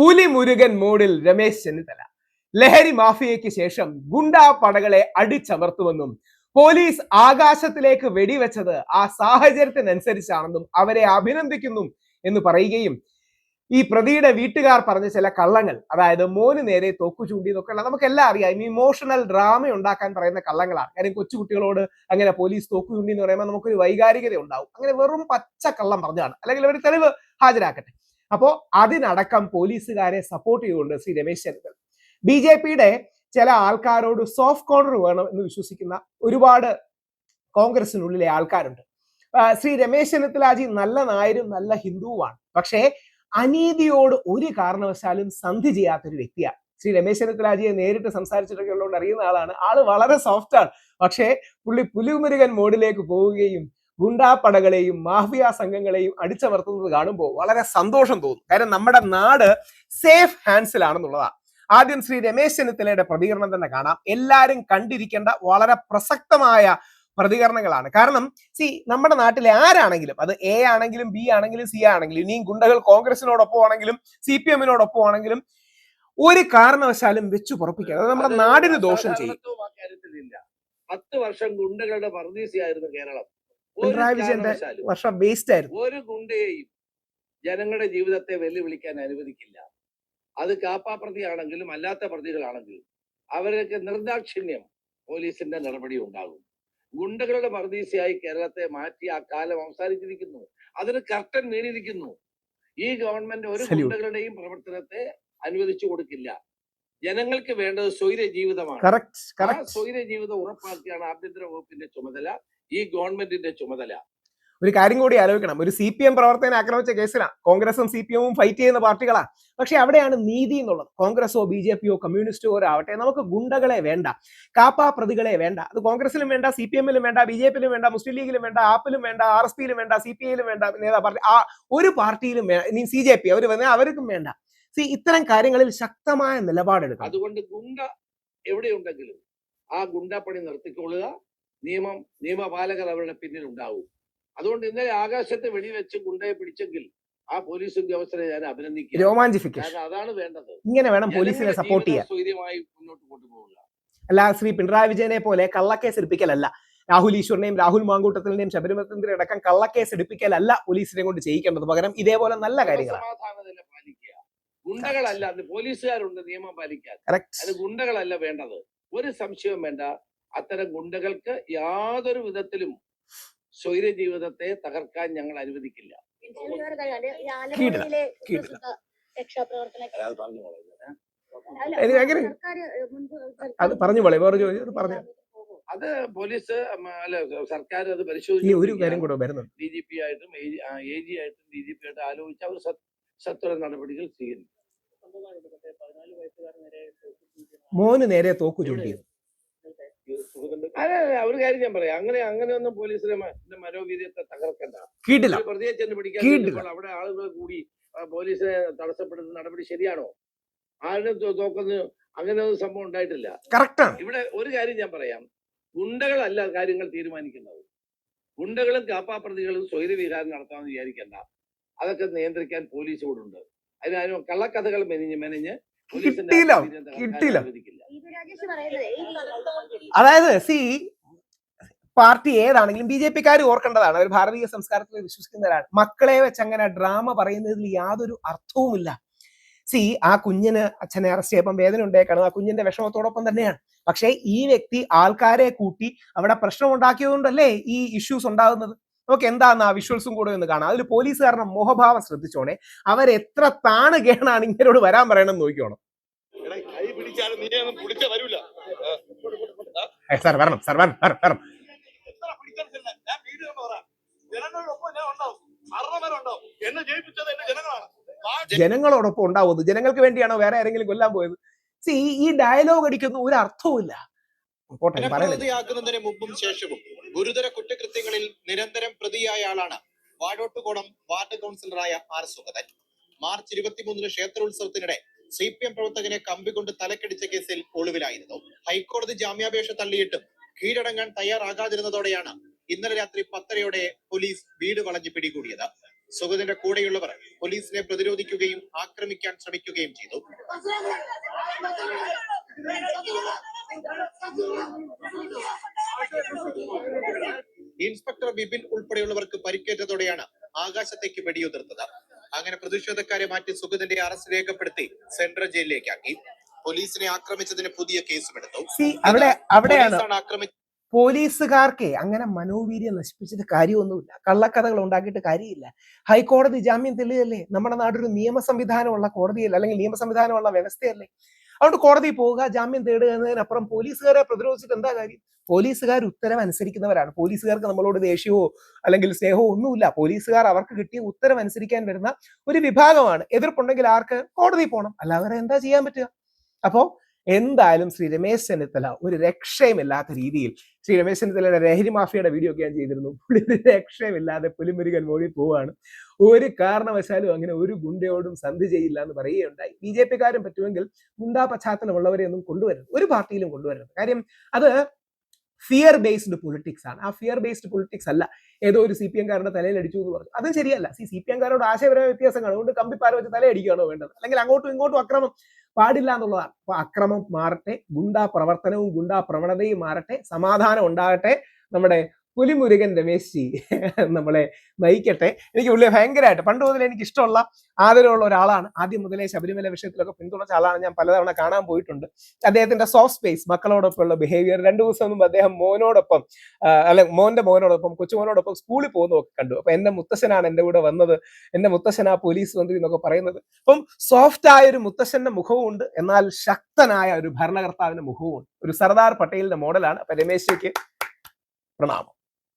പുലി മുരുകൻ മോഡിൽ രമേശ് ചെന്നിത്തല. ലഹരി മാഫിയയ്ക്ക് ശേഷം ഗുണ്ടാ പടകളെ അടിച്ചമർത്തുമെന്നും പോലീസ് ആകാശത്തിലേക്ക് വെടിവെച്ചത് ആ സാഹചര്യത്തിനനുസരിച്ചാണെന്നും അവരെ അഭിനന്ദിക്കുന്നു എന്ന് പറയുകയും ഈ പ്രതിയുടെ വീട്ടുകാർ പറഞ്ഞ ചില കള്ളങ്ങൾ, അതായത് മോന് നേരെ തോക്കു ചൂണ്ടി എന്നൊക്കെയുള്ള നമുക്കെല്ലാം അറിയാം, ഇമോഷണൽ ഡ്രാമ ഉണ്ടാക്കാൻ പറയുന്ന കള്ളങ്ങളാണ്. കാര്യം കൊച്ചുകുട്ടികളോട് അങ്ങനെ പോലീസ് തോക്കു ചൂണ്ടി എന്ന് പറയുമ്പോൾ നമുക്കൊരു വൈകാരികത ഉണ്ടാവും. അങ്ങനെ വെറും പച്ച കള്ളം പറഞ്ഞാണ്, അല്ലെങ്കിൽ ഒരു തെളിവ് ഹാജരാക്കട്ടെ. അപ്പോ അതിനടക്കം പോലീസുകാരെ സപ്പോർട്ട് ചെയ്തുകൊണ്ട് ശ്രീ രമേശ് ചെന്നിത്തല BJPയുടെ ചില ആൾക്കാരോട് സോഫ്റ്റ് കോർണർ വേണം എന്ന് വിശ്വസിക്കുന്ന ഒരുപാട് കോൺഗ്രസിനുള്ളിലെ ആൾക്കാരുണ്ട്. ശ്രീ രമേശ് ചെന്നിത്തലാജി നല്ല നായരും നല്ല ഹിന്ദുവുമാണ്, പക്ഷേ അനീതിയോട് ഒരു കാരണവശാലും സന്ധി ചെയ്യാത്തൊരു വ്യക്തിയാണ്. ശ്രീ രമേശ് ചെന്നിത്തലാജിയെ നേരിട്ട് സംസാരിച്ചിട്ടൊക്കെ ഉള്ളതുകൊണ്ട് അറിയുന്ന ആളാണ്. ആള് വളരെ സോഫ്റ്റ് ആണ്. പക്ഷേ പുള്ളി പുലിമുരുകൻ മോഡിലേക്ക് പോവുകയും ഗുണ്ടാപ്പടകളെയും മാഫിയ സംഘങ്ങളെയും അടിച്ചമർത്തുന്നത് കാണുമ്പോൾ വളരെ സന്തോഷം തോന്നും. കാരണം നമ്മുടെ നാട് സേഫ് ഹാൻഡ്സിലാണെന്നുള്ളതാണ്. ആദ്യം ശ്രീ രമേശ് ചെന്നിത്തലയുടെ പ്രതികരണം തന്നെ കാണാം. എല്ലാവരും കണ്ടിരിക്കേണ്ട വളരെ പ്രസക്തമായ പ്രതികരണങ്ങളാണ്. കാരണം നമ്മുടെ നാട്ടിലെ ആരാണെങ്കിലും, അത് A ആണെങ്കിലും B ആണെങ്കിലും C ആണെങ്കിലും, ഇനിയും ഗുണ്ടകൾ കോൺഗ്രസിനോടൊപ്പം ആണെങ്കിലും CPM-നോടൊപ്പം ആണെങ്കിലും ഒരു കാരണവശാലും വെച്ചു പുറപ്പിക്കുക. അത് നമ്മുടെ നാടിന് ദോഷം ചെയ്യും. 10 വർഷം ഗുണ്ടകളുടെ പർദീസയായിരുന്നു കേരളം. പിണറായി വിജയന്റെ വർഷം വേസ്റ്റ് ആയിരുന്നു. ഒരു ഗുണ്ടയെയും ജനങ്ങളുടെ ജീവിതത്തെ വെല്ലുവിളിക്കാൻ അനുവദിക്കില്ല. അത് കാപ്പാ പ്രതിയാണെങ്കിലും അല്ലാത്ത പ്രതികളാണെങ്കിലും അവരൊക്കെ നിർദാക്ഷിണ്യം പോലീസിന്റെ നടപടി ഉണ്ടാകും. ഗുണ്ടകളുടെ പർദീസയായി കേരളത്തെ മാറ്റി ആ കാലം അവസാനിച്ചിരിക്കുന്നു. അതിന് കർട്ടൻ വീണിരിക്കുന്നു. ഈ ഗവൺമെന്റ് ഒരു ഗുണ്ടകളുടെയും പ്രവർത്തനത്തെ അനുവദിച്ചു കൊടുക്കില്ല. ജനങ്ങൾക്ക് വേണ്ടത് സ്വൈര ജീവിതമാണ്. ആ സ്വൈര ജീവിതം ഉറപ്പാക്കിയാണ് ആഭ്യന്തര വകുപ്പിന്റെ ചുമതല, ഈ ഗവൺമെന്റിന്റെ ചുമതല. ഒരു കാര്യം കൂടി ആലോചിക്കണം. ഒരു CPM പ്രവർത്തകനെ ആക്രമിച്ച കേസിലാണ്. കോൺഗ്രസും CPM-ഉം ഫൈറ്റ് ചെയ്യുന്ന പാർട്ടികളാണ്. പക്ഷെ അവിടെയാണ് നീതി എന്നുള്ളത്. കോൺഗ്രസോ BJP-യോ കമ്മ്യൂണിസ്റ്റോ ആവട്ടെ, നമുക്ക് ഗുണ്ടകളെ വേണ്ട, കാപ്പാ പ്രതികളെ വേണ്ട. അത് കോൺഗ്രസിലും വേണ്ട, CPM-ലും വേണ്ട, BJP-ലും വേണ്ട, മുസ്ലിം ലീഗിലും വേണ്ട, ആപ്പിലും വേണ്ട, RSP-ലും വേണ്ട, CPI-ലും വേണ്ട, നേതാ പാർട്ടി ഒരു പാർട്ടിയിലും ഇനി CJP അവർക്കും വേണ്ട. ഇത്തരം കാര്യങ്ങളിൽ ശക്തമായ നിലപാടെടുക്കണം. അതുകൊണ്ട് ഗുണ്ട എവിടെയുണ്ടെങ്കിലും ആ ഗുണ്ടപ്പണി നിർത്തിക്കൊള്ളുക. നിയമപാലകർ അവരുടെ പിന്നിൽ ഉണ്ടാവും. അതുകൊണ്ട് ഇന്നലെ ആകാശത്തെ വെടിവെച്ച് ഗുണ്ടയെ പിടിച്ചെങ്കിൽ ആ പോലീസ് ഉദ്യോഗസ്ഥരെ ഞാൻ അഭിനന്ദിക്കുക. രോമാഞ്ചിഫിക്കേഷൻ അതാണ് വേണ്ടത്. ഇങ്ങനെ വേണം പോലീസിനെ സപ്പോർട്ട് ചെയ്യാൻ. സ്വൈര്യമായി മുന്നോട്ട് കൊണ്ടുപോകുക. അല്ല ശ്രീ പിണറായി വിജയനെ പോലെ കള്ളക്കേസ് എടുപ്പിക്കലല്ല, രാഹുൽ ഈശ്വറിനെയും രാഹുൽ മാങ്കൂട്ടത്തിന്റെയും ശബരിമലത്തിന്റെ അടക്കം കള്ളക്കേസ് എടുപ്പിക്കലല്ല പോലീസിനെ കൊണ്ട് ചെയ്യിക്കേണ്ടത്. പകരം ഇതേപോലെ നല്ല കാര്യങ്ങളാണ്. സമാധാനത പാലിക്കുക. ഗുണ്ടകളല്ല, അത് പോലീസുകാരുണ്ട് നിയമം പാലിക്കാൻ. അത് ഗുണ്ടകളല്ല വേണ്ടത്. ഒരു സംശയവും വേണ്ട. അത്തരം ഗുണ്ടകൾക്ക് യാതൊരു വിധത്തിലും സ്വൈര ജീവിതത്തെ തകർക്കാൻ ഞങ്ങൾ അനുവദിക്കില്ല. അത് പറഞ്ഞു പോലെ അത് പോലീസ് അല്ല സർക്കാർ അത് പരിശോധിച്ച് ഒരു കാര്യം കൂടെ വരുന്നുണ്ട്. DGP ആയിട്ടും AG ആയിട്ടും DGP ആയിട്ടും ആലോചിച്ച് അവർ സത്വര നടപടികൾ സ്വീകരിക്കും. മോന് നേരെ തോക്കു ചൂണ്ടി. അതെ, ഒരു കാര്യം ഞാൻ പറയാം. അങ്ങനെയൊന്നും പോലീസിന്റെ മനോവീര്യത്തെ തകർക്കണ്ട. പ്രതിയെ ചെന്ന് പിടിക്കാൻ അവിടെ ആളുകൾ കൂടി പോലീസിനെ തടസ്സപ്പെടുത്തുന്ന നടപടി ശരിയാണോ? ആരും തോക്കുന്നു അങ്ങനെയൊന്നും സംഭവം ഉണ്ടായിട്ടില്ല. ഇവിടെ ഒരു കാര്യം ഞാൻ പറയാം. ഗുണ്ടകളല്ല കാര്യങ്ങൾ തീരുമാനിക്കുന്നത്. ഗുണ്ടകളും കാപ്പാപ്രതികളും സ്വൈരവിഹാരം നടത്താമെന്ന് വിചാരിക്കണ്ട. അതൊക്കെ നിയന്ത്രിക്കാൻ പോലീസ് കൂടെ ഉണ്ട്. അതിന് കള്ളക്കഥകൾ മെനഞ്ഞ് കിട്ടില്ല. അതായത് പാർട്ടി ഏതാണെങ്കിലും BJP-ക്കാർ ഓർക്കേണ്ടതാണ്, അവർ ഭാരതീയ സംസ്കാരത്തിൽ വിശ്വസിക്കുന്നവരാണ്. മക്കളെ വെച്ച് അങ്ങനെ ഡ്രാമ പറയുന്നതിൽ യാതൊരു അർത്ഥവുമില്ല. ആ കുഞ്ഞിന് അച്ഛനെ അറസ്റ്റ് ചെയ്യപ്പം വേദന ഉണ്ടായേക്കാണ്, ആ കുഞ്ഞിന്റെ വിഷമത്തോടൊപ്പം തന്നെയാണ്. പക്ഷേ ഈ വ്യക്തി ആൾക്കാരെ കൂട്ടി അവിടെ പ്രശ്നം ഉണ്ടാക്കിയതുകൊണ്ടല്ലേ ഈ ഇഷ്യൂസ് ഉണ്ടാകുന്നത്. നമുക്ക് എന്താന്ന് ആ വിഷ്വൽസും കൂടെ ഒന്ന് കാണാം. അതിൽ പോലീസുകാരുടെ മുഖഭാവം ശ്രദ്ധിച്ചോണേ. അവരെത്ര താണുകേണാണ് ഇങ്ങനോട് വരാൻ പറയണം നോക്കിക്കോണം. സാർ വരണം, സാർ വരണം. ജനങ്ങളോടൊപ്പം ഉണ്ടാവുന്നത് ജനങ്ങൾക്ക് വേണ്ടിയാണോ വേറെ ആരെങ്കിലും കൊല്ലാൻ പോയത്? ഈ ഡയലോഗ് അടിക്കുന്ന ഒരു അർത്ഥവുമില്ല. പ്രതിയാക്കുന്നതിന് മുമ്പും ശേഷവും ഗുരുതര കുറ്റകൃത്യങ്ങളിൽ നിരന്തരം പ്രതിയായ ആളാണ് വാഴോട്ടുകോണം വാർഡ് കൗൺസിലറായ R. സുഗതൻ. മാർച്ച് 23 ക്ഷേത്രോത്സവത്തിനിടെ CPM പ്രവർത്തകനെ കമ്പികൊണ്ട് തലക്കടിച്ച കേസിൽ ഒളിവിലായിരുന്നു. ഹൈക്കോടതി ജാമ്യാപേക്ഷ തള്ളിയിട്ടും കീഴടങ്ങാൻ തയ്യാറാകാതിരുന്നതോടെയാണ് ഇന്നലെ രാത്രി 10:30-ഓടെ പോലീസ് വീട് വളഞ്ഞ് പിടികൂടിയത്. സുഗതന്റെ കൂടെയുള്ളവർ പോലീസിനെ പ്രതിരോധിക്കുകയും ആക്രമിക്കാൻ ശ്രമിക്കുകയും ചെയ്തു. ഇൻസ്പെക്ടർ ബിപിൻ ഉൾപ്പെടെയുള്ളവർക്ക് പരിക്കേറ്റതോടെയാണ് ആകാശത്തേക്ക് വെടിയുതിർത്തത്. അങ്ങനെ പ്രതിഷേധക്കാരെ മാറ്റി സുഗതന്റെ അറസ്റ്റ് രേഖപ്പെടുത്തി സെൻട്രൽ ജയിലിലേക്കാക്കി. പോലീസിനെ ആക്രമിച്ചതിന് പുതിയ കേസുമെടുത്തു. അവിടെയാണ് പോലീസുകാർക്ക് അങ്ങനെ മനോവീര്യം നശിപ്പിച്ചിട്ട് കാര്യമൊന്നുമില്ല. കള്ളക്കഥകൾ ഉണ്ടാക്കിയിട്ട് കാര്യമില്ല. ഹൈക്കോടതി ജാമ്യം തെളിയല്ലേ? നമ്മുടെ നാടൊരു നിയമ സംവിധാനമുള്ള കോടതിയല്ല, അല്ലെങ്കിൽ നിയമ സംവിധാനമുള്ള വ്യവസ്ഥയല്ലേ? അതുകൊണ്ട് കോടതി പോവുക, ജാമ്യം തേടുക എന്നതിനപ്പുറം പോലീസുകാരെ പ്രതിരോധിച്ചിട്ട് എന്താ കാര്യം? പോലീസുകാർ ഉത്തരവ് അനുസരിക്കുന്നവരാണ്. പോലീസുകാർക്ക് നമ്മളോട് ദേഷ്യമോ അല്ലെങ്കിൽ സ്നേഹമോ ഒന്നുമില്ല. പോലീസുകാർ അവർക്ക് കിട്ടിയ ഉത്തരവ് അനുസരിക്കാൻ വരുന്ന ഒരു വിഭാഗമാണ്. എതിർപ്പുണ്ടെങ്കിൽ ആർക്ക് കോടതി പോകണം, അല്ലാതെ എന്താ ചെയ്യാൻ പറ്റുക? അപ്പോ എന്തായാലും ശ്രീ രമേശ് ചെന്നിത്തല ഒരു രക്ഷയുമില്ലാത്ത രീതിയിൽ, ശ്രീ രമേശ് ചെന്നിത്തലയുടെ ലഹരി മാഫിയയുടെ വീഡിയോ ഒക്കെ ഞാൻ ചെയ്തിരുന്നു. പുള്ളി ഒരു രക്ഷയുമില്ലാതെ പുലിമുരുകൻ മോടി പോവാണ്. ഒരു കാരണവശാലും അങ്ങനെ ഒരു ഗുണ്ടയോടും സന്ധി ചെയ്യില്ല എന്ന് പറയുകയുണ്ടായി. BJP-കാരും പറ്റുമെങ്കിൽ ഗുണ്ടാ പശ്ചാത്തലമുള്ളവരെ ഒന്നും കൊണ്ടുവരരുത്, ഒരു പാർട്ടിയിലും കൊണ്ടുവരരുത്. കാര്യം അത് ഫിയർ ബേസ്ഡ് പൊളിറ്റിക്സ് ആണ്. ആ ഫിയർ ബേസ്ഡ് പൊളിറ്റിക്സ് അല്ല ഏതോ ഒരു CPM-കാരുടെ തലയിൽ അടിച്ചു എന്ന് പറഞ്ഞു. അതും ശരിയല്ല. CPM-കാരോട് ആശയപരമായ വ്യത്യാസങ്ങൾ, അതുകൊണ്ട് കമ്പിപ്പാര വെച്ച് തലയടിക്കുകയാണോ വേണ്ടത്? അല്ലെങ്കിൽ അങ്ങോട്ടും ഇങ്ങോട്ടും അക്രമം പാടില്ല എന്നുള്ളതാണ്. അപ്പൊ അക്രമം മാറട്ടെ, ഗുണ്ടാ പ്രവർത്തനവും ഗുണ്ടാ പ്രവണതയും മാറട്ടെ, സമാധാനം ഉണ്ടാകട്ടെ, നമ്മുടെ പുലിമുരുകൻ രമേശ് ജി നമ്മളെ നയിക്കട്ടെ. എനിക്ക് പുള്ളിയെ ഭയങ്കരമായിട്ട് പണ്ട് മുതലേ എനിക്ക് ഇഷ്ടമുള്ള ആദരവുള്ള ഒരാളാണ്. ആദ്യം മുതലേ ശബരിമല വിഷയത്തിലൊക്കെ പിന്തുണച്ച ആളാണ്. ഞാൻ പലതവണ കാണാൻ പോയിട്ടുണ്ട്. അദ്ദേഹത്തിന്റെ സോഫ്റ്റ് സ്പേസ്, മക്കളോടൊപ്പമുള്ള ബിഹേവിയർ, 2 ദിവസം മുമ്പ് അദ്ദേഹം മോനോടൊപ്പം മോന്റെ മോനോടൊപ്പം, കൊച്ചുമോനോടൊപ്പം സ്കൂളിൽ പോകുന്നതൊക്കെ കണ്ടു. അപ്പൊ എന്റെ മുത്തശ്ശനാണ് എന്റെ കൂടെ വന്നത്, എന്റെ മുത്തശ്ശനാ പോലീസ് മന്ത്രി എന്നൊക്കെ പറയുന്നത്. അപ്പം സോഫ്റ്റ് ആയ ഒരു മുത്തശ്ശന്റെ മുഖവും ഉണ്ട്, എന്നാൽ ശക്തനായ ഒരു ഭരണകർത്താവിന്റെ മുഖവും ഉണ്ട്. ഒരു സർദാർ പട്ടേലിന്റെ മോഡലാണ്. അപ്പൊ രമേശ് ജിക്ക് പ്രണാമം.